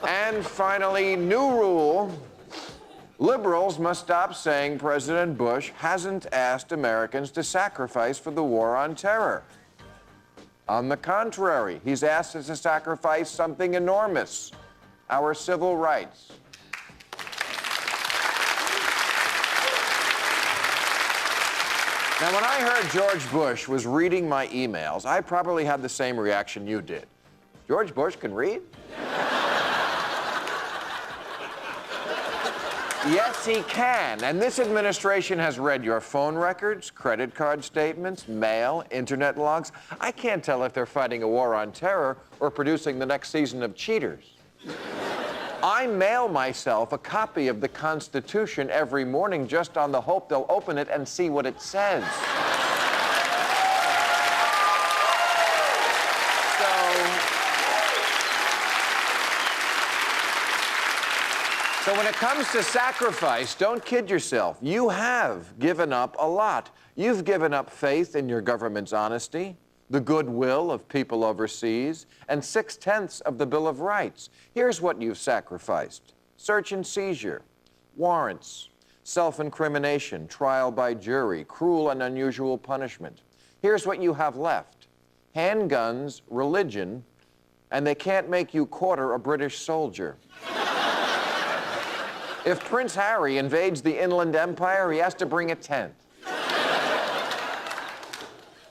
And finally, new rule. Liberals must stop saying President Bush hasn't asked Americans to sacrifice for the war on terror. On the contrary, he's asked us to sacrifice something enormous, our civil rights. Now, when I heard George Bush was reading my emails, I probably had the same reaction you did. George Bush can read? Yes, he can. And this administration has read your phone records, credit card statements, mail, internet logs. I can't tell if they're fighting a war on terror or producing the next season of Cheaters. I mail myself a copy of the Constitution every morning just on the hope they'll open it and see what it says. So when it comes to sacrifice, don't kid yourself. You have given up a lot. You've given up faith in your government's honesty, the goodwill of people overseas, and 6/10 of the Bill of Rights. Here's what you've sacrificed: search and seizure, warrants, self-incrimination, trial by jury, cruel and unusual punishment. Here's what you have left: handguns, religion, and they can't make you quarter a British soldier. If Prince Harry invades the Inland Empire, he has to bring a tent.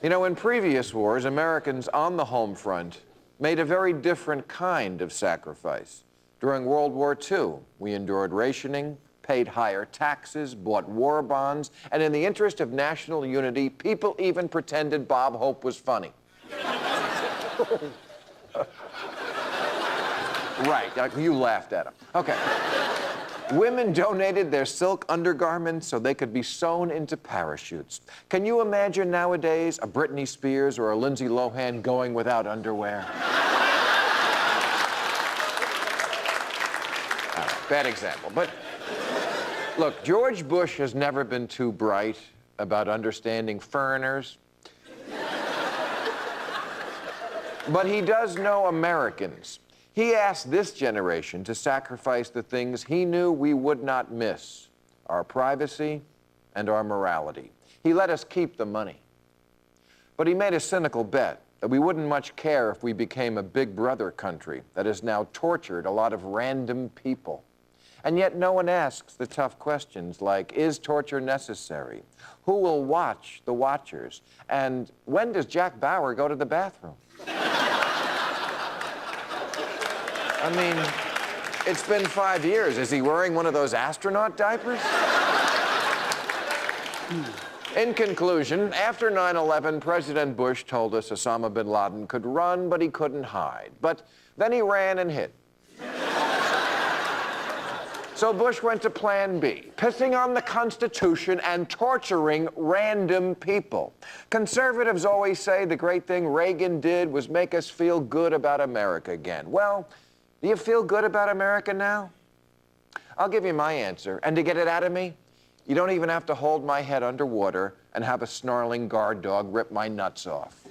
You know, in previous wars, Americans on the home front made a very different kind of sacrifice. During World War II, we endured rationing, paid higher taxes, bought war bonds, and in the interest of national unity, people even pretended Bob Hope was funny. Right, you laughed at him. Okay. Women donated their silk undergarments so they could be sewn into parachutes. Can you imagine nowadays a Britney Spears or a Lindsay Lohan going without underwear? All right, bad example. But look, George Bush has never been too bright about understanding foreigners. But he does know Americans. He asked this generation to sacrifice the things he knew we would not miss: our privacy and our morality. He let us keep the money. But he made a cynical bet that we wouldn't much care if we became a big brother country that has now tortured a lot of random people. And yet no one asks the tough questions like, is torture necessary? Who will watch the watchers? And when does Jack Bauer go to the bathroom? I mean, it's been 5 years. Is he wearing one of those astronaut diapers? In conclusion, after 9/11, President Bush told us Osama bin Laden could run, but he couldn't hide. But then he ran and hid. So Bush went to Plan B, pissing on the Constitution and torturing random people. Conservatives always say the great thing Reagan did was make us feel good about America again. Well, do you feel good about America now? I'll give you my answer. And to get it out of me, you don't even have to hold my head underwater and have a snarling guard dog rip my nuts off.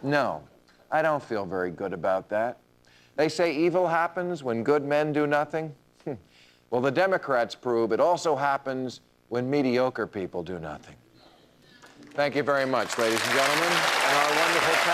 No, I don't feel very good about that. They say evil happens when good men do nothing. Well, the Democrats prove it also happens when mediocre people do nothing. Thank you very much, ladies and gentlemen, and our wonderful